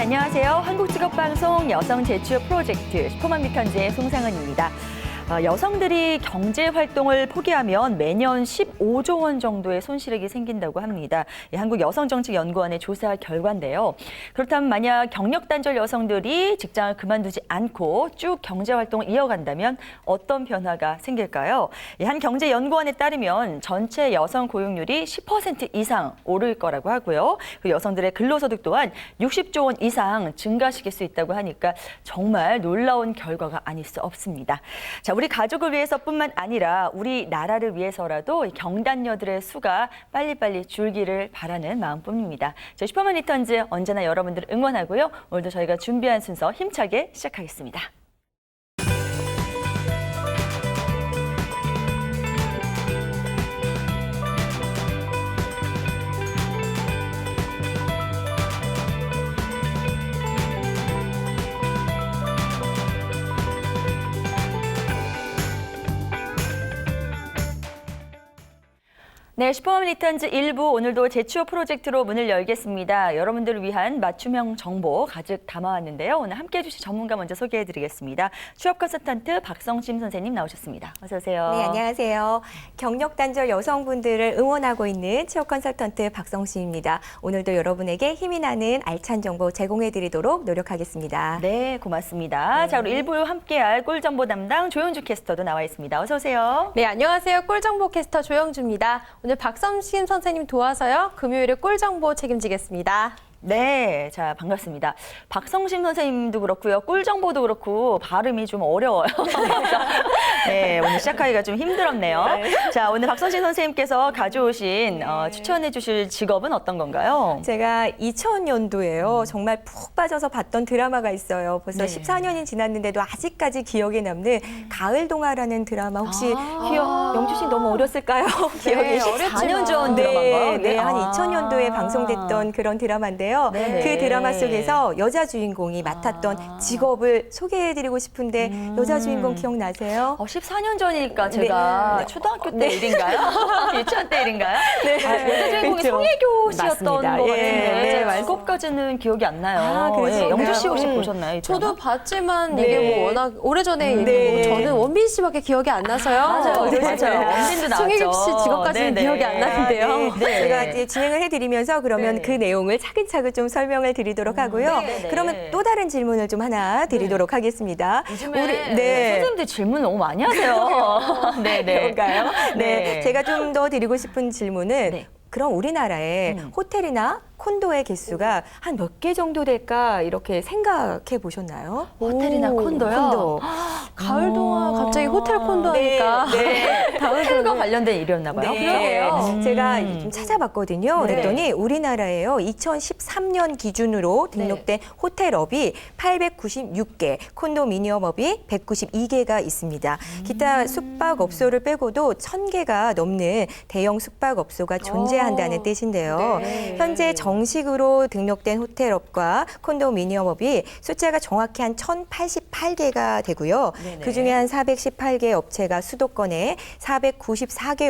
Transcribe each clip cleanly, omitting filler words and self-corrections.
안녕하세요. 한국직업방송 여성 제출 프로젝트 슈퍼맘 리턴즈의 송상은입니다. 여성들이 경제활동을 포기하면 매년 15조 원 정도의 손실액이 생긴다고 합니다. 한국여성정책연구원의 조사 결과인데요. 그렇다면 만약 경력단절 여성들이 직장을 그만두지 않고 쭉 경제활동을 이어간다면 어떤 변화가 생길까요? 한 경제연구원에 따르면 전체 여성 고용률이 10% 이상 오를 거라고 하고요. 그 여성들의 근로소득 또한 60조 원 이상 증가시킬 수 있다고 하니까 정말 놀라운 결과가 아닐 수 없습니다. 자, 우리 가족을 위해서뿐만 아니라 우리나라를 위해서라도 경단녀들의 수가 빨리빨리 줄기를 바라는 마음뿐입니다. 저희 슈퍼맘 리턴즈 언제나 여러분들을 응원하고요. 오늘도 저희가 준비한 순서 힘차게 시작하겠습니다. 네, 슈퍼맘 리턴즈 1부 오늘도 재취업 프로젝트로 문을 열겠습니다. 여러분들을 위한 맞춤형 정보 가득 담아왔는데요. 오늘 함께해 주실 전문가 먼저 소개해드리겠습니다. 취업 컨설턴트 박성심 선생님 나오셨습니다. 어서 오세요. 네, 안녕하세요. 경력 단절 여성분들을 응원하고 있는 취업 컨설턴트 박성심입니다. 오늘도 여러분에게 힘이 나는 알찬 정보 제공해드리도록 노력하겠습니다. 네, 고맙습니다. 자, 우리 1부 함께할 꿀정보 담당 조영주 캐스터도 나와 있습니다. 어서 오세요. 네, 안녕하세요. 꿀정보 캐스터 조영주입니다. 오늘 박성심 선생님 도와서요. 금요일에 꿀정보 책임지겠습니다. 네, 자, 반갑습니다. 박성심 선생님도 그렇고요. 꿀정보도 그렇고 발음이 좀 어려워요. 네, 오늘 시작하기가 좀 힘들었네요. 네. 자, 오늘 박성심 선생님께서 가져오신 추천해 주실 직업은 어떤 건가요? 제가 2000년도에요. 정말 푹 빠져서 봤던 드라마가 있어요. 벌써 네. 14년이 지났는데도 아직까지 기억에 남는 가을 동화라는 드라마 혹시 영주 씨 너무 어렸을까요? 기억이 4년 전 네, 드라마인가요? 네, 한 2000년도에 방송됐던 그런 드라마인데요. 네네. 그 드라마 속에서 여자 주인공이 맡았던 직업을 소개해드리고 싶은데 여자 주인공 기억나세요? 14년 전이니까 제가 네. 초등학교 때 일인가요? 유치원 때 일인가요? 네. 여자 주인공이 그렇죠. 송혜교 씨였던 맞습니다. 것 예, 같은데 네, 그것까지는 기억이 안 나요. 아, 그러시구나. 영주 씨 혹시 보셨나요? 이 드라마? 저도 봤지만 네. 이게 뭐 워낙 오래전에 네. 저는 원빈 씨밖에 기억이 안 나서요. 맞아요. 원빈도 나왔죠. 송혜교 씨 직업까지는 네네. 기억이 안 나는데요. 네. 제가 이제 진행을 해드리면서 그러면 네. 그 내용을 차근차근 좀 설명을 드리도록 하고요. 네네. 그러면 또 다른 질문을 좀 하나 드리도록 하겠습니다. 요즘에 네. 선생님들 질문 너무 많이 하세요. 네네. 그런가요? 네. 제가 좀 더 드리고 싶은 질문은 네. 그럼 우리나라에 호텔이나 콘도의 개수가 한 몇 개 정도 될까 이렇게 생각해 보셨나요? 호텔이나 콘도요? 콘도. 가을 동화 갑자기 호텔 콘도 하니까 호텔과 관련된 일이었나 봐요. 네. 그래요? 제가 좀 찾아봤거든요. 네. 그랬더니 우리나라에요. 2013년 기준으로 등록된 호텔업이 896개, 콘도미니엄업이 192개가 있습니다. 기타 숙박업소를 빼고도 1000개가 넘는 대형 숙박업소가 존재한다는 뜻인데요. 네. 현재 정식으로 등록된 호텔업과 콘도미니엄업이 숫자가 정확히 한 1088개가 되고요. 네네. 그중에 한 418개 업체가 수도권에 494개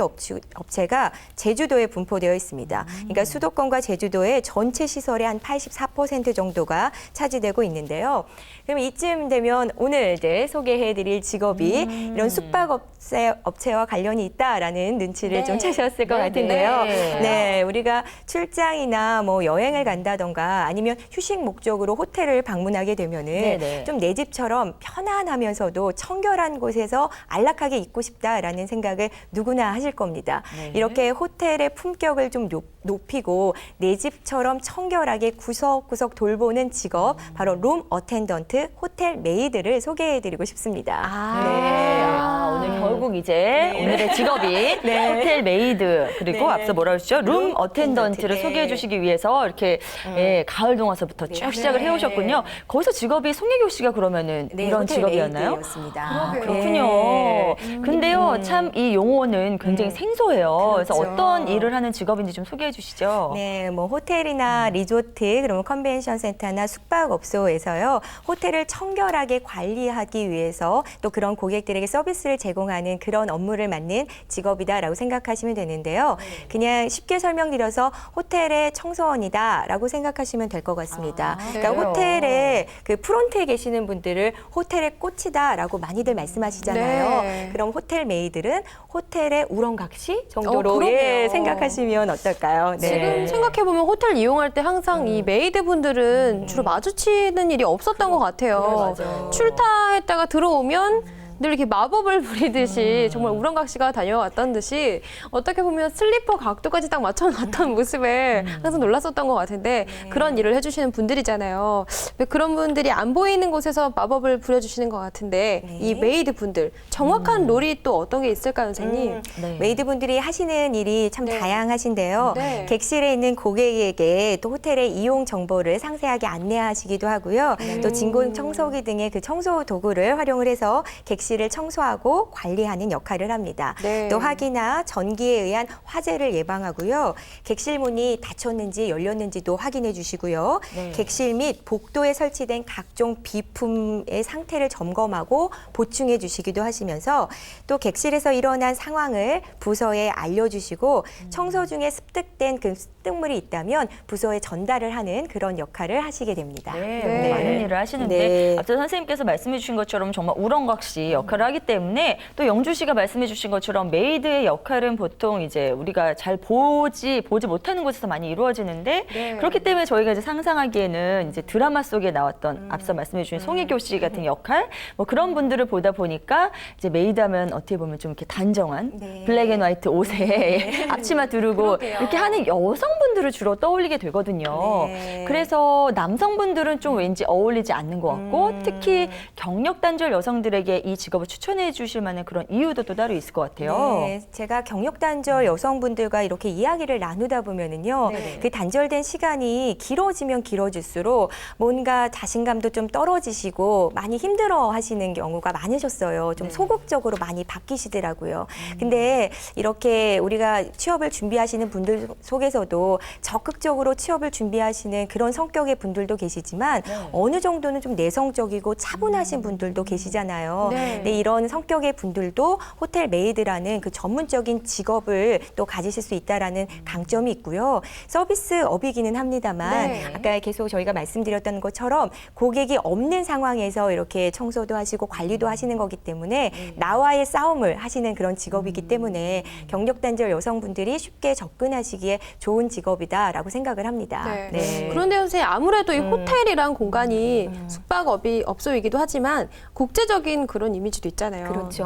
업체가 제주도에 분포되어 있습니다. 그러니까 수도권과 제주도의 전체 시설의 한 84% 정도가 차지되고 있는데요. 그럼 이쯤 되면 오늘 이제 소개해드릴 직업이 이런 숙박업체와 관련이 있다라는 눈치를 네. 좀 채셨을 것 네, 같은데요. 네. 네, 우리가 출장이나 뭐 여행을 간다던가 아니면 휴식 목적으로 호텔을 방문하게 되면은 네네. 좀 내 집처럼 편안하면서도 청결한 곳에서 안락하게 있고 싶다라는 생각을 누구나 하실 겁니다. 네. 이렇게 호텔의 품격을 좀 높이고 내 집처럼 청결하게 구석구석 돌보는 직업, 바로 룸 어텐던트, 호텔 메이드를 소개해드리고 싶습니다. 오늘 결국 이제 오늘의 직업이 호텔 메이드 그리고 네. 앞서 뭐라 그러셨죠? 룸 어텐던트를 네. 소개해 주시기 위해서 이렇게 가을 동화서부터 쭉 시작을 해오셨군요. 거기서 직업이 송혜교 씨가 그러면은 이런 호텔 직업이었나요? 메이드였습니다. 그렇군요. 그렇군요. 네. 근데요, 참 이 용어는 굉장히 생소해요. 그래서 그렇죠. 어떤 일을 하는 직업인지 좀 소개해 주시죠. 네, 뭐 호텔이나 리조트, 그러면 컨벤션 센터나 숙박업소에서요, 호텔을 청결하게 관리하기 위해서 또 그런 고객들에게 서비스를 제공하는 그런 업무를 맡는 직업이다라고 생각하시면 되는데요. 그냥 쉽게 설명드려서 호텔의 청소원이다라고 생각하시면 될 것 같습니다. 그러니까 그래요? 호텔에 그 프론트에 계시는 분들을 호텔의 꽃이다라고 많이들 말씀하시잖아요. 네. 그럼 호텔 메이들은 호텔의 우렁각시 정도로 그러게요. 생각하시면 어떨까요? 네. 지금 생각해보면 호텔 이용할 때 항상 이 메이드분들은 주로 마주치는 일이 없었던 것 같아요. 그래, 맞아요. 출타했다가 들어오면 늘 이렇게 마법을 부리듯이 정말 우렁각시가 다녀왔던 듯이 어떻게 보면 슬리퍼 각도까지 딱 맞춰놨던 모습에 항상 놀랐었던 것 같은데 그런 일을 해주시는 분들이잖아요. 왜 그런 분들이 안 보이는 곳에서 마법을 부려주시는 것 같은데 네. 이 메이드 분들 정확한 롤이 또 어떤 게 있을까요, 선생님? 네. 메이드분들이 하시는 일이 참 네. 다양하신데요. 네. 객실에 있는 고객에게 또 호텔의 이용 정보를 상세하게 안내하시기도 하고요. 또 진공 청소기 등의 그 청소 도구를 활용을 해서 객실을 청소하고 관리하는 역할을 합니다. 네. 또 화기나 전기에 의한 화재를 예방하고요. 객실 문이 닫혔는지 열렸는지도 확인해 주시고요. 네. 객실 및 복도에 설치된 각종 비품의 상태를 점검하고 보충해 주시기도 하시면서 또 객실에서 일어난 상황을 부서에 알려주시고 청소 중에 습득된 그 습득물이 있다면 부서에 전달을 하는 그런 역할을 하시게 됩니다. 네, 네. 많은 일을 하시는데 네. 앞서 선생님께서 말씀해 주신 것처럼 정말 우렁각시 역할을 하기 때문에 또 영주 씨가 말씀해 주신 것처럼 메이드의 역할은 보통 이제 우리가 잘 보지 못하는 곳에서 많이 이루어지는데 네. 그렇기 때문에 저희가 이제 상상하기에는 이제 드라마 속에 나왔던 앞서 말씀해 주신 송혜교 씨 같은 역할 뭐 그런 분들을 보다 보니까 이제 메이드하면 어떻게 보면 좀 이렇게 단정한 네. 블랙 앤 화이트 옷에 앞치마 두르고 그러게요. 이렇게 하는 여성분들을 주로 떠올리게 되거든요. 네. 그래서 남성분들은 좀 왠지 어울리지 않는 것 같고 특히 경력 단절 여성들에게 이 직업을 추천해 주실 만한 그런 이유도 또 따로 있을 것 같아요. 네, 제가 경력 단절 여성분들과 이렇게 이야기를 나누다 보면은요, 네네. 그 단절된 시간이 길어지면 길어질수록 뭔가 자신감도 좀 떨어지시고 많이 힘들어 하시는 경우가 많으셨어요. 좀 소극적으로 많이 바뀌시더라고요. 근데 이렇게 우리가 취업을 준비하시는 분들 속에서도 적극적으로 취업을 준비하시는 그런 성격의 분들도 계시지만 어느 정도는 좀 내성적이고 차분하신 분들도 계시잖아요. 네. 네, 이런 성격의 분들도 호텔 메이드라는 그 전문적인 직업을 또 가지실 수 있다라는 강점이 있고요. 서비스업이기는 합니다만 네. 아까 계속 저희가 말씀드렸던 것처럼 고객이 없는 상황에서 이렇게 청소도 하시고 관리도 하시는 거기 때문에 나와의 싸움을 하시는 그런 직업이기 때문에 경력 단절 여성분들이 쉽게 접근하시기에 좋은 직업이다라고 생각을 합니다. 네. 그런데 선생님 아무래도 이 호텔이란 공간이 숙박업이 업소이기도 하지만 국제적인 그런 이미지도 있잖아요. 그렇죠.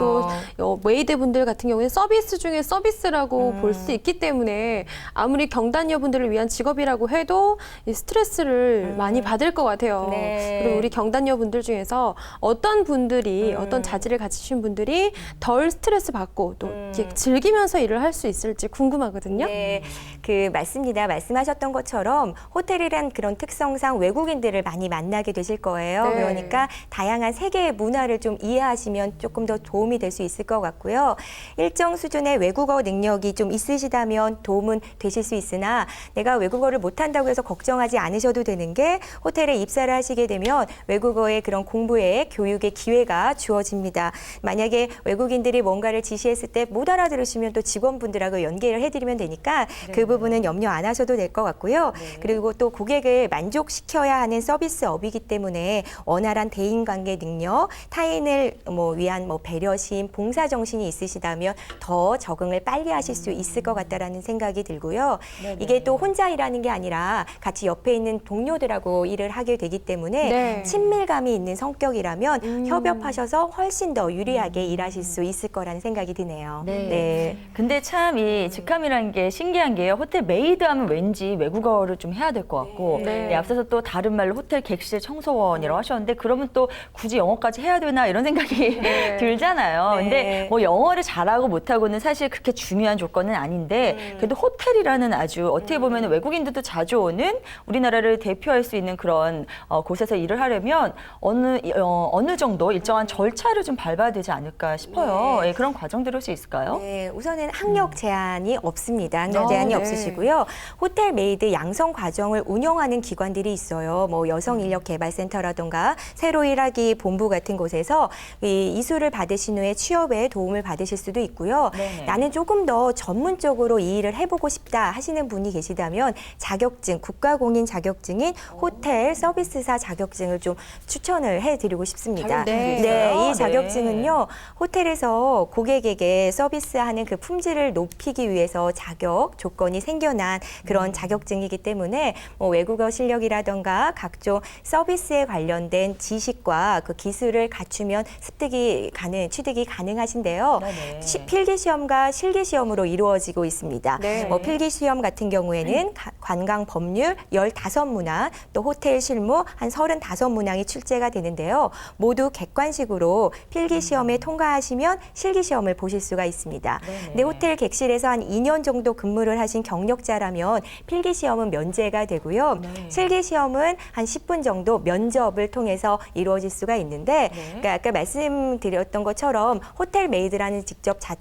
또 메이드 분들 같은 경우에 서비스 중에 서비스라고 볼 수 있기 때문에 아무리 경단녀분들을 위한 직업이라고 해도 이 스트레스를 많이 받을 것 같아요. 네. 그리고 우리 경단녀분들 중에서 어떤 분들이 어떤 자질을 가지신 분들이 덜 스트레스 받고 또 이렇게 즐기면서 일을 할 수 있을지 궁금하거든요. 네, 맞습니다. 말씀하셨던 것처럼 호텔이란 그런 특성상 외국인들을 많이 만나게 되실 거예요. 네. 그러니까 다양한 세계의 문화를 좀 이해하시면 조금 더 도움이 될 수 있을 것 같고요. 일정 수준의 외국어 능력이 좀 있으시다면 도움은 되실 수 있으나 내가 외국어를 못한다고 해서 걱정하지 않으셔도 되는 게 호텔에 입사를 하시게 되면 외국어의 그런 공부에 교육의 기회가 주어집니다. 만약에 외국인들이 뭔가를 지시했을 때 못 알아들으시면 또 직원분들하고 연계를 해드리면 되니까 그 부분은 염려 안 하셔도 될 것 같고요. 그리고 또 고객을 만족시켜야 하는 서비스업이기 때문에 원활한 대인관계 능력, 타인을 위한 배려심, 봉사 정신이 있으시다면 더 적응을 빨리 하실 수 있을 것 같다라는 생각이 들고요. 이게 또 혼자 일하는 게 아니라 같이 옆에 있는 동료들하고 일을 하게 되기 때문에 네. 친밀감이 있는 성격이라면 협업하셔서 훨씬 더 유리하게 일하실 수 있을 거라는 생각이 드네요. 네. 근데 참 이 직함이라는 게 신기한 게요. 호텔 메이드 하면 왠지 외국어를 좀 해야 될 것 같고 네. 네, 앞서서 또 다른 말로 호텔 객실 청소원이라고 하셨는데 그러면 또 굳이 영어까지 해야 되나 이런 생각이 생각이 들잖아요. 네. 근데 뭐 영어를 잘하고 못하고는 사실 그렇게 중요한 조건은 아닌데 그래도 호텔이라는 아주 어떻게 보면 외국인들도 자주 오는 우리나라를 대표할 수 있는 그런 곳에서 일을 하려면 어느 정도 일정한 절차를 좀 밟아야 되지 않을까 싶어요. 네. 예, 그런 과정들이 혹시 있을까요? 네, 우선은 학력 제한이 없습니다. 학력 제한이 네. 없으시고요. 호텔 메이드 양성 과정을 운영하는 기관들이 있어요. 뭐 여성인력개발센터라든가 새로 일하기 본부 같은 곳에서 이 이수를 받으신 후에 취업에 도움을 받으실 수도 있고요. 네네. 나는 조금 더 전문적으로 이 일을 해보고 싶다 하시는 분이 계시다면 자격증, 국가공인 자격증인 호텔 서비스사 자격증을 좀 추천을 해드리고 싶습니다. 자격증이 네, 있어요? 이 자격증은요. 호텔에서 고객에게 서비스하는 그 품질을 높이기 위해서 자격 조건이 생겨난 그런 자격증이기 때문에 뭐 외국어 실력이라던가 각종 서비스에 관련된 지식과 그 기술을 갖추면 취득이 가능하신데요. 네네. 필기 시험과 실기 시험으로 이루어지고 있습니다. 네. 뭐 필기 시험 같은 경우에는 관광 법률 15문항, 또 호텔 실무 한 35문항이 출제가 되는데요. 모두 객관식으로 필기 시험에 통과하시면 실기 시험을 보실 수가 있습니다. 네네. 근데 호텔 객실에서 한 2년 정도 근무를 하신 경력자라면 필기 시험은 면제가 되고요. 네. 실기 시험은 한 10분 정도 면접을 통해서 이루어질 수가 있는데 그러니까 아까 말씀드렸던 것처럼 호텔 메이드라는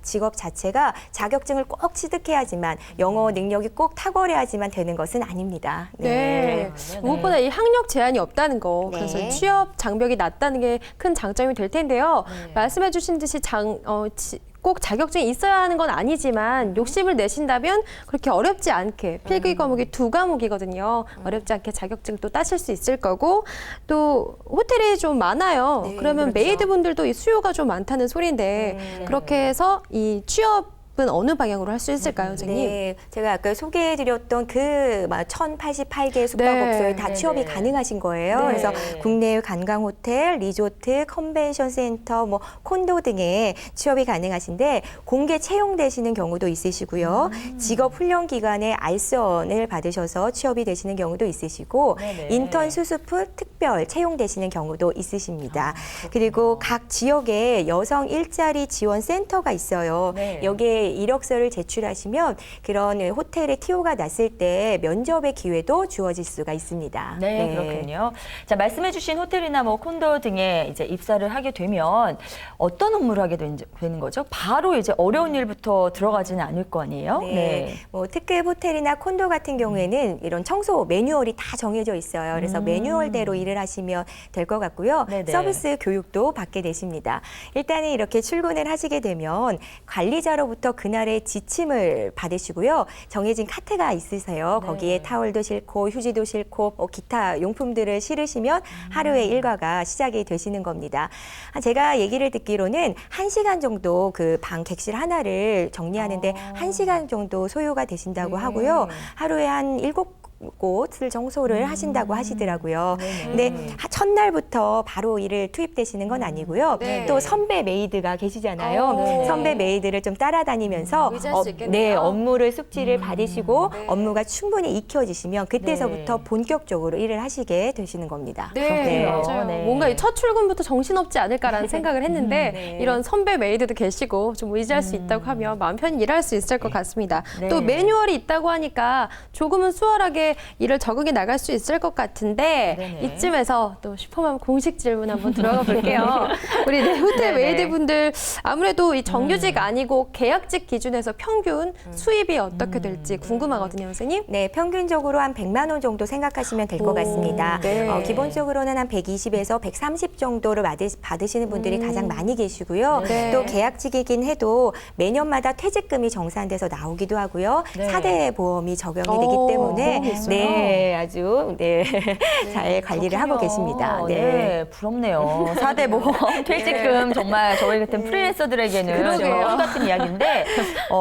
직업 자체가 자격증을 꼭 취득해야지만 영어 능력이 꼭 탁월해야지만 되는 것은 아닙니다. 네. 네네. 무엇보다 이 학력 제한이 없다는 거, 네. 그래서 취업 장벽이 낮다는 게 큰 장점이 될 텐데요. 말씀해 주신 듯이 꼭 자격증이 있어야 하는 건 아니지만 욕심을 내신다면 그렇게 어렵지 않게 필기 과목이 2과목이거든요. 어렵지 않게 자격증도 따실 수 있을 거고 또 호텔이 좀 많아요. 네, 그러면 그렇죠. 메이드분들도 이 수요가 좀 많다는 소리인데 그렇게 해서 이 취업은 어느 방향으로 할 수 있을까요, 선생님? 네, 제가 아까 소개해드렸던 그 1088개의 숙박업소에 네. 다 취업이 네네. 가능하신 거예요. 네. 그래서 국내의 관광호텔, 리조트, 컨벤션센터, 뭐 콘도 등에 취업이 가능하신데 공개 채용되시는 경우도 있으시고요. 직업훈련기관의 알선을 받으셔서 취업이 되시는 경우도 있으시고 네네. 인턴 수습 후 특별 채용되시는 경우도 있으십니다. 그리고 각 지역에 여성 일자리 지원 센터가 있어요. 네. 여기에 이력서를 제출하시면 그런 호텔에 TO가 났을 때 면접의 기회도 주어질 수가 있습니다. 네, 그렇군요. 자, 말씀해주신 호텔이나 뭐 콘도 등에 이제 입사를 하게 되면 어떤 업무를 하게 되는 거죠? 바로 이제 어려운 일부터 들어가지는 않을 거 아니에요? 네. 뭐 특급 호텔이나 콘도 같은 경우에는 이런 청소 매뉴얼이 다 정해져 있어요. 그래서 매뉴얼대로 일을 하시면 될 것 같고요. 네네. 서비스 교육도 받게 되십니다. 일단은 이렇게 출근을 하시게 되면 관리자로부터 그날의 지침을 받으시고요. 정해진 카트가 있으세요. 거기에 타월도 싣고 휴지도 싣고 뭐 기타 용품들을 실으시면 하루의 일과가 시작이 되시는 겁니다. 제가 얘기를 듣기로는 1시간 정도 그 방 객실 하나를 정리하는데 1시간 정도 소요가 되신다고 하고요. 하루에 한 7곳을 청소를 하신다고 하시더라고요. 근데 첫날부터 바로 일을 투입되시는 건 아니고요. 네. 또 선배 메이드가 계시잖아요. 네네. 선배 메이드를 좀 따라다니면서 의지할 수 있겠네요. 네, 업무를 숙지를 받으시고 네. 업무가 충분히 익혀지시면 그때서부터 네. 본격적으로 일을 하시게 되시는 겁니다. 네, 그렇군요. 맞아요. 네. 뭔가 이 첫 출근부터 정신없지 않을까라는 생각을 했는데 네. 이런 선배 메이드도 계시고 좀 의지할 수 있다고 하면 마음 편히 일할 수 있을 것 같습니다. 네. 또 매뉴얼이 있다고 하니까 조금은 수월하게 일을 적응해 나갈 수 있을 것 같은데 네네. 이쯤에서 또 슈퍼맘 공식 질문 한번 들어가 볼게요. 우리 네, 호텔 네네. 메이드분들 아무래도 이 정규직 아니고 계약직 기준에서 평균 수입이 어떻게 될지 궁금하거든요, 선생님. 네, 평균적으로 한 100만 원 정도 생각하시면 될 것 오, 같습니다. 네. 기본적으로는 한 120에서 130 정도를 받으시는 분들이 가장 많이 계시고요. 네. 또 계약직이긴 해도 매년마다 퇴직금이 정산돼서 나오기도 하고요. 네. 4대 보험이 적용이 되기 오, 때문에 보험이 있어요? 네, 아주 잘 관리를 하고 계십니다. 네, 부럽네요. 4대 보험, 퇴직금 정말 저희 같은 프리랜서들에게는 그러게요. 꿈 같은 이야기인데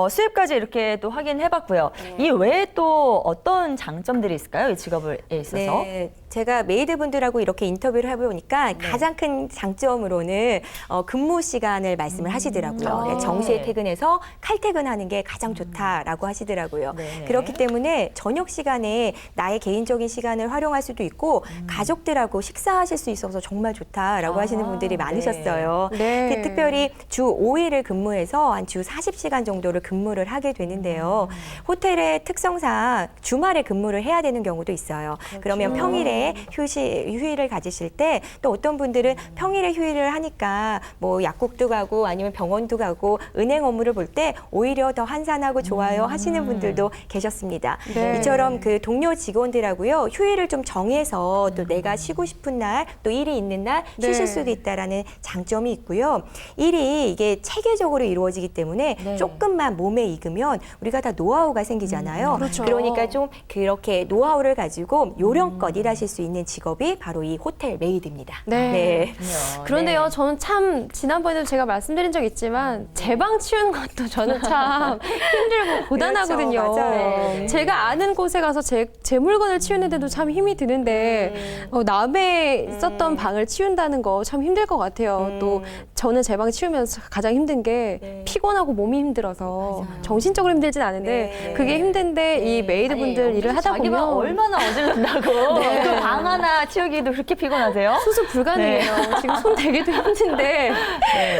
수입까지 이렇게 또 확인해봤고요. 이 외에 또 어떤 장점들이 있을까요? 이 직업에 있어서? 네, 제가 메이드분들하고 이렇게 인터뷰를 해보니까 가장 큰 장점으로는 근무 시간을 말씀을 하시더라고요. 네, 정시에 퇴근해서 칼퇴근하는 게 가장 좋다라고 하시더라고요. 네. 그렇기 때문에 저녁 시간에 때문에 나의 개인적인 시간을 활용할 수도 있고 가족들하고 식사하실 수 있어서 정말 좋다라고 하시는 분들이 많으셨어요. 네. 특별히 주 5일을 근무해서 한 주 40시간 정도를 근무를 하게 되는데요. 호텔의 특성상 주말에 근무를 해야 되는 경우도 있어요. 그러면 평일에 휴일을 가지실 때 또 어떤 분들은 평일에 휴일을 하니까 뭐 약국도 가고 아니면 병원도 가고 은행 업무를 볼 때 오히려 더 한산하고 좋아요 하시는 분들도 계셨습니다. 네. 이처럼 그 동료 직원들하고요 휴일을 좀 정해서 또 내가 쉬고 싶은 날 또 일이 있는 날 쉬실 네. 수도 있다라는 장점이 있고요. 일이 이게 체계적으로 이루어지기 때문에 네. 조금만 몸에 익으면 우리가 다 노하우가 생기잖아요. 그렇죠. 그러니까 좀 그렇게 노하우를 가지고 요령껏 일하실 수 있는 직업이 바로 이 호텔 메이드입니다. 네. 그런데요, 네. 저는 참 지난번에도 제가 말씀드린 적 있지만 제 방 치우는 것도 저는 참 힘들고 고단하거든요. 그렇죠, 맞아요. 제가 아는 곳에 가서 제 물건을 치우는데도 참 힘이 드는데 남의 썼던 방을 치운다는 거 참 힘들 것 같아요. 또 저는 제 방 치우면서 가장 힘든 게 피곤하고 몸이 힘들어서 정신적으로 힘들진 않은데 그게 힘든데 이 메이드분들 일을 하다 자기 방 보면 얼마나 어질른다고 네. 그 방 하나 치우기도 그렇게 피곤하세요? 수습 불가능해요. 지금 손 대기도 힘든데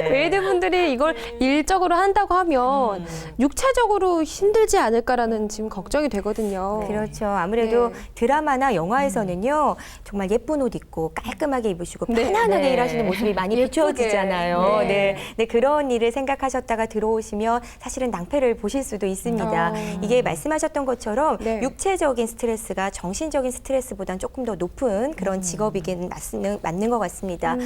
메이드분들이 이걸 일적으로 한다고 하면 육체적으로 힘들지 않을까라는 지금 걱정이 되거든요. 그렇죠. 아무래도 네. 드라마나 영화에서는요 정말 예쁜 옷 입고 깔끔하게 입으시고 네. 편안하게 네. 일하시는 모습이 많이 예쁘게. 비춰지잖아요. 네. 네. 네, 그런 일을 생각하셨다가 들어오시면 사실은 낭패를 보실 수도 있습니다. 이게 말씀하셨던 것처럼 네. 육체적인 스트레스가 정신적인 스트레스보다는 조금 더 높은 그런 직업이긴 맞는 것 같습니다.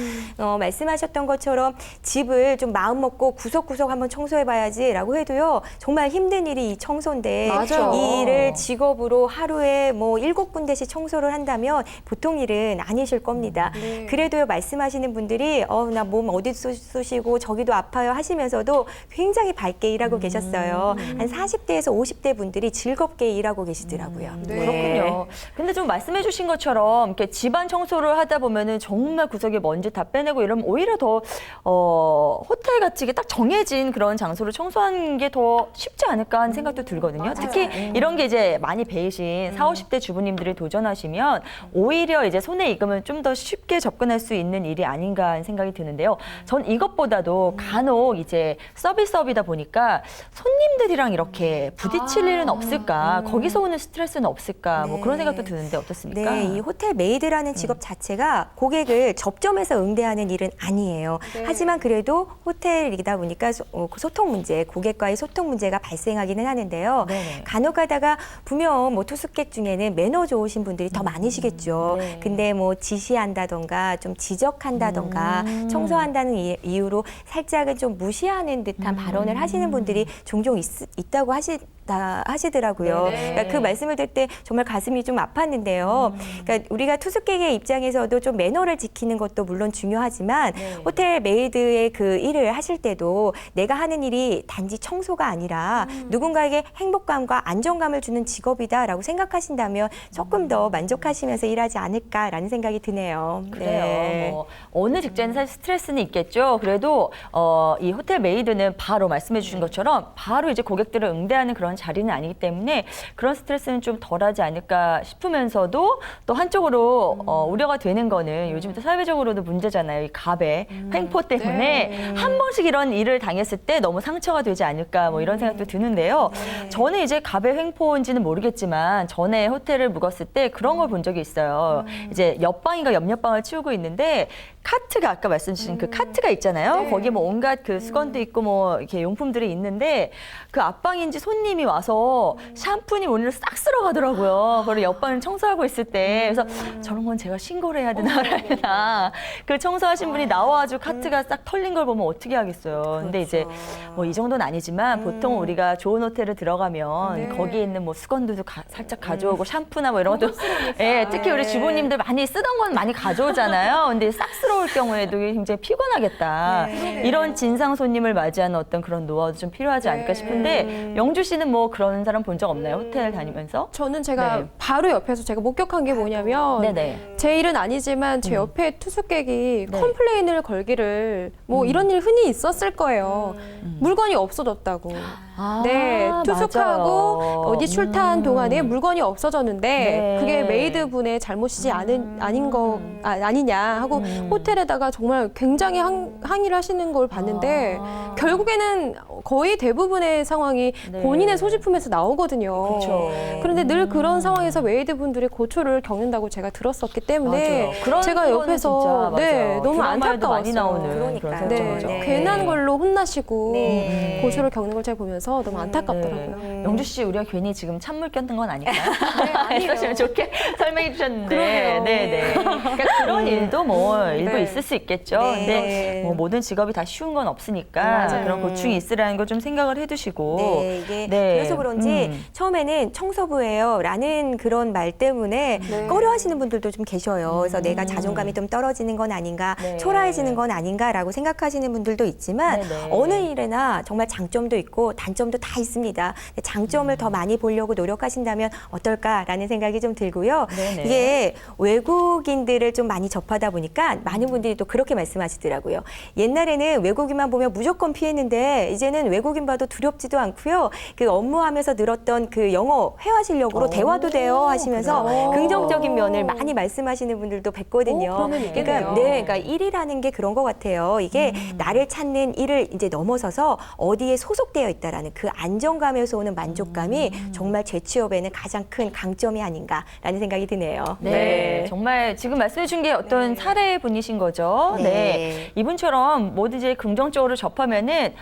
말씀하셨던 것처럼 집을 좀 마음 먹고 구석구석 한번 청소해봐야지라고 해도요 정말 힘든 일이 이 청소인데 맞아요. 이 일을 직업으로 하루에 뭐 7군데씩 청소를 한다면 보통 일은 아니실 겁니다. 네. 그래도요 말씀하시는 분들이 나 몸 어디 쑤시고 저기도 아파요 하시면서도 굉장히 밝게 일하고 계셨어요. 한 40대에서 50대 분들이 즐겁게 일하고 계시더라고요. 네. 그렇군요. 근데 좀 말씀해 주신 것처럼 이렇게 집안 청소를 하다 보면은 정말 구석에 먼지 다 빼내고 이러면 오히려 더 호텔 같이 딱 정해진 그런 장소를 청소하는 게 더 쉽지 않을까 하는 생각도 들거든요. 특히 이런 게 이제 많이 배이신 40, 50대 주부님들이 도전하시면 오히려 이제 손에 익으면 좀 더 쉽게 접근할 수 있는 일이 아닌가 하는 생각이 드는데요. 전 이것보다도 간혹 이제 서비스업이다 보니까 손님들이랑 이렇게 부딪힐 일은 없을까? 거기서 오는 스트레스는 없을까? 뭐 그런 생각도 드는데 어떻습니까? 네, 이 호텔 메이드라는 직업 자체가 고객을 접점에서 응대하는 일은 아니에요. 하지만 그래도 호텔이다 보니까 소통 문제, 고객과의 소통 문제가 발생하기는 하는데요. 네네. 간혹 가다가 분명 뭐 투숙객 중에는 매너 좋으신 분들이 더 많으시겠죠. 네. 근데 뭐 지시한다던가 좀 지적한다던가 청소한다는 이유로 살짝은 좀 무시하는 듯한 발언을 하시는 분들이 종종 있다고 하시더라고요. 네네. 그러니까 그 말씀을 들을 때 정말 가슴이 좀 아팠는데요. 그러니까 우리가 투숙객의 입장에서도 좀 매너를 지키는 것도 물론 중요하지만 호텔 메이드의 그 일을 하실 때도 내가 하는 일이 단지 청소가 아니라 누군가에게 행복감과 안정감을 주는 직업이다라고 생각하신다면 조금 더 만족하시면서 일하지 않을까라는 생각이 드네요. 그래요. 네. 뭐 어느 직장에 사실 스트레스는 있겠죠. 그래도 이 호텔 메이드는 바로 말씀해 주신 것처럼 바로 이제 고객들을 응대하는 그런 자리는 아니기 때문에 그런 스트레스는 좀 덜하지 않을까 싶으면서도 또 한쪽으로 우려가 되는 거는 요즘 또 사회적으로도 문제잖아요. 이 갑의 횡포 때문에 한 번씩 이런 일을 당했을 때 너무 상처가 되지 않을까 뭐 이런 생각도 드는데요. 저는 이제 갑의 횡포인지는 모르겠지만 전에 호텔을 묵었을 때 그런 걸 본 적이 있어요. 이제 옆방인가 옆옆방을 치우고 있는데 카트가 아까 말씀 주신 그 카트가 있잖아요. 거기에 뭐 온갖 그 수건도 있고 뭐 이렇게 용품들이 있는데 그 앞방인지 손님이 와서 샴푸니 오늘 싹 쓸어 가더라고요. 그리고 옆방을 청소하고 있을 때 그래서 저런 건 제가 신고를 해야 되나 말아야 되나. 그 청소하신 분이 나와가지고 카트가 싹 털린 걸 보면 어떻게 하겠어요. 근데 이제 뭐 이 정도는 아니지만 보통 우리가 좋은 호텔을 들어가면 거기에 있는 뭐 수건들도 살짝 가져오고 샴푸나 뭐 이런 것도 예, 특히 우리 주부님들 많이 쓰던 건 많이 가져오잖아요. 근데 싹스러울 경우에도 굉장히 피곤하겠다. 이런 진상 손님을 맞이하는 어떤 그런 노하우도 좀 필요하지 않을까 싶은데 영주 씨는 뭐 그런 사람 본 적 없나요? 호텔 다니면서? 저는 제가 네. 바로 옆에서 제가 목격한 게 뭐냐면 네네. 제 일은 아니지만 제 옆에 투숙객이 컴플레인을 걸기를 뭐 이런 일 흔히 있었을 거예요. 물건이 없어졌다고. 네, 투숙하고 맞아요. 어디 출타한 동안에 물건이 없어졌는데 네. 그게 메이드분의 잘못이지 아니냐 하고 호텔에다가 정말 굉장히 항의를 하시는 걸 봤는데 결국에는 거의 대부분의 상황이 네. 본인의 소지품에서 나오거든요. 그렇죠. 그런데 늘 그런 상황에서 메이드분들이 고초를 겪는다고 제가 들었었기 때문에 맞아요. 그런 제가 거는 옆에서 진짜 네, 맞아요. 너무 드라마에도 안타까웠어요. 많이 나오는 그러니까요. 그런 네, 설정이죠. 네. 괜한 걸로 혼나시고 네. 고초를 겪는 걸 제가 보면서 너무 안타깝더라고요. 영주 씨, 우리가 괜히 지금 찬물 꼈는 건 아닐까요? 네, 아니에요. 사실 좋게 설명해 주셨는데, 그러게요. 네. 그러니까 그런 일도 뭐 일부 네. 있을 수 있겠죠. 네. 근데 뭐 모든 직업이 다 쉬운 건 없으니까 맞아요. 그런 고충이 있으라는 걸 좀 생각을 해두시고. 네, 이게 네. 그래서 그런지 음. 처음에는 청소부예요라는 그런 말 때문에 네. 꺼려하시는 분들도 좀 계셔요. 그래서 내가 자존감이 좀 떨어지는 건 아닌가, 네. 초라해지는 건 아닌가라고 생각하시는 분들도 있지만 네네. 어느 일에나 정말 장점도 있고 단점도 다 있습니다. 근데 장점을 더 많이 보려고 노력하신다면 어떨까라는 생각이 좀 들고요. 네네. 이게 외국인들을 좀 많이 접하다 보니까 많은 분들이 또 그렇게 말씀하시더라고요. 옛날에는 외국인만 보면 무조건 피했는데 이제는 외국인 봐도 두렵지도 않고요. 그 업무하면서 늘었던 그 영어 회화 실력으로 대화도 돼요 하시면서 그래요? 긍정적인 면을 많이 말씀하시는 분들도 뵀거든요. 그러면 있겠네요. 그러니까 일이라는 게 그런 것 같아요. 이게 나를 찾는 일을 이제 넘어서서 어디에 소속되어 있다라는 그 안정감에서 오는 만족감이 정말 재취업에는 가장 큰 강점이 아닌가라는 생각이 드네요. 네, 정말 지금 말씀해 준 게 어떤 사례 분이신 거죠. 네. 네. 이분처럼 뭐든지 긍정적으로 접하면은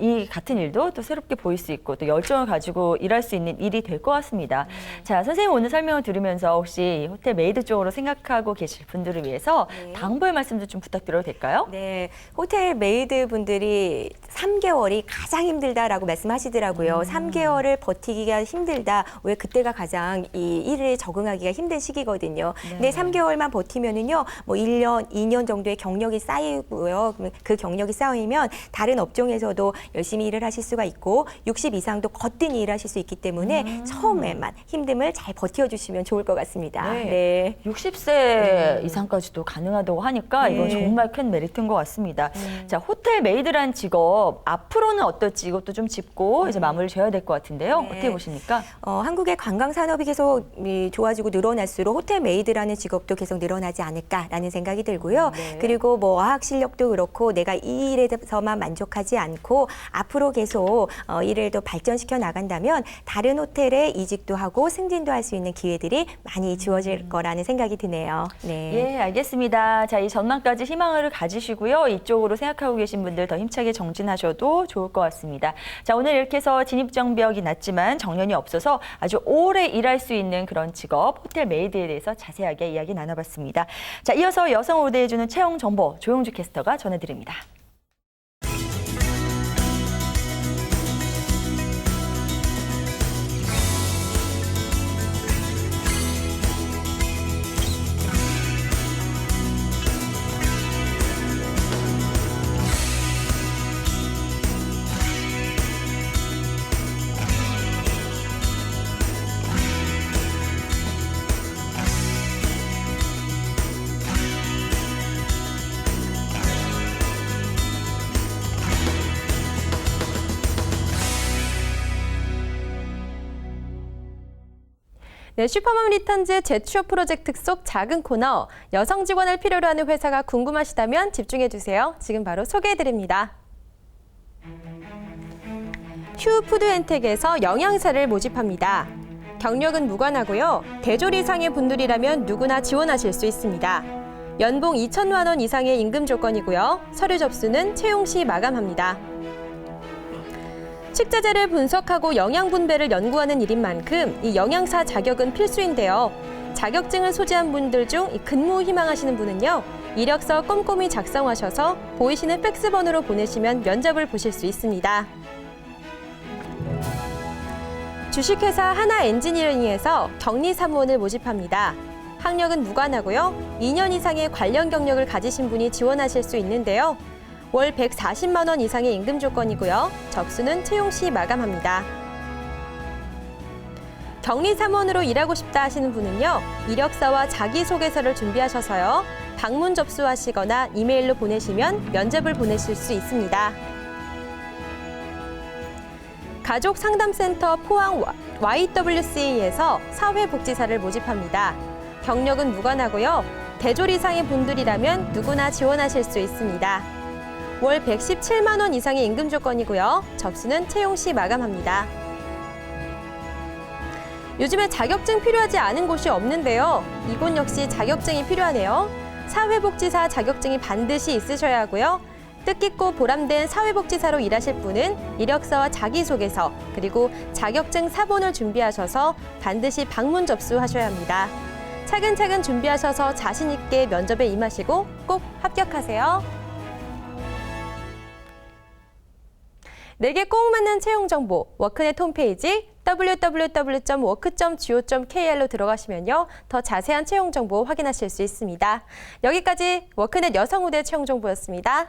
이 같은 일도 또 새롭게 보일 수 있고 또 열정을 가지고 일할 수 있는 일이 될 것 같습니다. 자, 선생님 오늘 설명을 들으면서 혹시 호텔 메이드 쪽으로 생각하고 계실 분들을 위해서 당부의 말씀도 좀 부탁드려도 될까요? 네, 호텔 메이드 분들이 3개월이 가장 힘들다라고 말씀하시더라고요. 3개월을 버티기가 힘들다. 왜 그때가 가장 이 일에 적응하기가 힘든 시기거든요. 근데 3개월만 버티면은요, 뭐 1년, 2년 정도의 경력이 쌓이고요. 그러면 그 경력이 쌓이면 다른 업종에서도 열심히 일을 하실 수가 있고 60 이상도 거뜬히 일하실 수 있기 때문에 처음에만 힘듦을 잘 버텨주시면 좋을 것 같습니다. 네. 60세 이상까지도 가능하다고 하니까 이건 정말 큰 메리트인 것 같습니다. 자, 호텔 메이드란 직업 앞으로는 어떨지 이것도 좀 짚고 이제 마무리를 지어야 될 것 같은데요. 어떻게 보십니까? 한국의 관광 산업이 계속 좋아지고 늘어날수록 호텔 메이드라는 직업도 계속 늘어나지 않을까라는 생각이 들고요. 그리고 뭐 어학 실력도 그렇고 내가 이 일에서만 만족하지 않고 앞으로 계속 일을 더 발전시켜 나간다면 다른 호텔에 이직도 하고 승진도 할 수 있는 기회들이 많이 주어질 거라는 생각이 드네요. 네. 예, 알겠습니다. 자, 이 전망까지 희망을 가지시고요. 이쪽으로 생각하고 계신 분들 더 힘차게 정진하셔도 좋을 것 같습니다. 자, 오늘 이렇게 해서 진입장벽이 낮지만 정년이 없어서 아주 오래 일할 수 있는 그런 직업, 호텔 메이드에 대해서 자세하게 이야기 나눠봤습니다. 자, 이어서 여성을 우대해주는 채용 정보 조용주 캐스터가 전해드립니다. 네, 슈퍼맘 리턴즈 재취업 프로젝트 속 작은 코너, 여성 직원을 필요로 하는 회사가 궁금하시다면 집중해주세요. 지금 바로 소개해드립니다. 휴푸드앤텍에서 영양사를 모집합니다. 경력은 무관하고요. 대졸 이상의 분들이라면 누구나 지원하실 수 있습니다. 연봉 2천만 원 이상의 임금 조건이고요. 서류 접수는 채용 시 마감합니다. 식자재를 분석하고 영양 분배를 연구하는 일인 만큼 이 영양사 자격은 필수인데요. 자격증을 소지한 분들 중 근무 희망하시는 분은요. 이력서 꼼꼼히 작성하셔서 보이시는 팩스번호로 보내시면 면접을 보실 수 있습니다. 주식회사 하나엔지니어링에서 격리사무원을 모집합니다. 학력은 무관하고요. 2년 이상의 관련 경력을 가지신 분이 지원하실 수 있는데요. 월 140만 원 이상의 임금 조건이고요. 접수는 채용 시 마감합니다. 격리사무원으로 일하고 싶다 하시는 분은요. 이력서와 자기소개서를 준비하셔서요. 방문 접수하시거나 이메일로 보내시면 면접을 보내실 수 있습니다. 가족 상담센터 포항 YWCA에서 사회복지사를 모집합니다. 경력은 무관하고요. 대졸 이상의 분들이라면 누구나 지원하실 수 있습니다. 월 117만 원 이상의 임금 조건이고요. 접수는 채용 시 마감합니다. 요즘에 자격증 필요하지 않은 곳이 없는데요. 이곳 역시 자격증이 필요하네요. 사회복지사 자격증이 반드시 있으셔야 하고요. 뜻깊고 보람된 사회복지사로 일하실 분은 이력서와 자기소개서 그리고 자격증 사본을 준비하셔서 반드시 방문 접수하셔야 합니다. 차근차근 준비하셔서 자신 있게 면접에 임하시고 꼭 합격하세요. 내게 꼭 맞는 채용 정보 워크넷 홈페이지 www.work.go.kr로 들어가시면요. 더 자세한 채용 정보 확인하실 수 있습니다. 여기까지 워크넷 여성우대 채용 정보였습니다.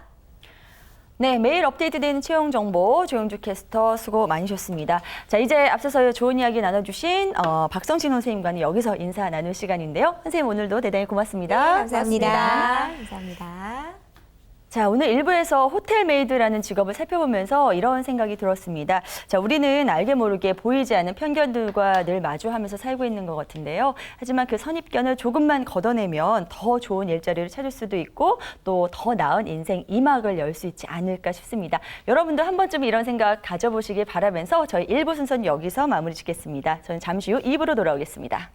네, 매일 업데이트되는 채용 정보 조영주 캐스터 수고 많으셨습니다. 자, 이제 앞서서 좋은 이야기 나눠주신 박성진 선생님과는 여기서 인사 나눌 시간인데요. 선생님 오늘도 대단히 고맙습니다. 네, 감사합니다. 감사합니다. 자, 오늘 1부에서 호텔 메이드라는 직업을 살펴보면서 이런 생각이 들었습니다. 자, 우리는 알게 모르게 보이지 않는 편견들과 늘 마주하면서 살고 있는 것 같은데요. 하지만 그 선입견을 조금만 걷어내면 더 좋은 일자리를 찾을 수도 있고 또 더 나은 인생 2막을 열 수 있지 않을까 싶습니다. 여러분도 한 번쯤 이런 생각 가져보시길 바라면서 저희 1부 순서는 여기서 마무리 짓겠습니다. 저는 잠시 후 2부로 돌아오겠습니다.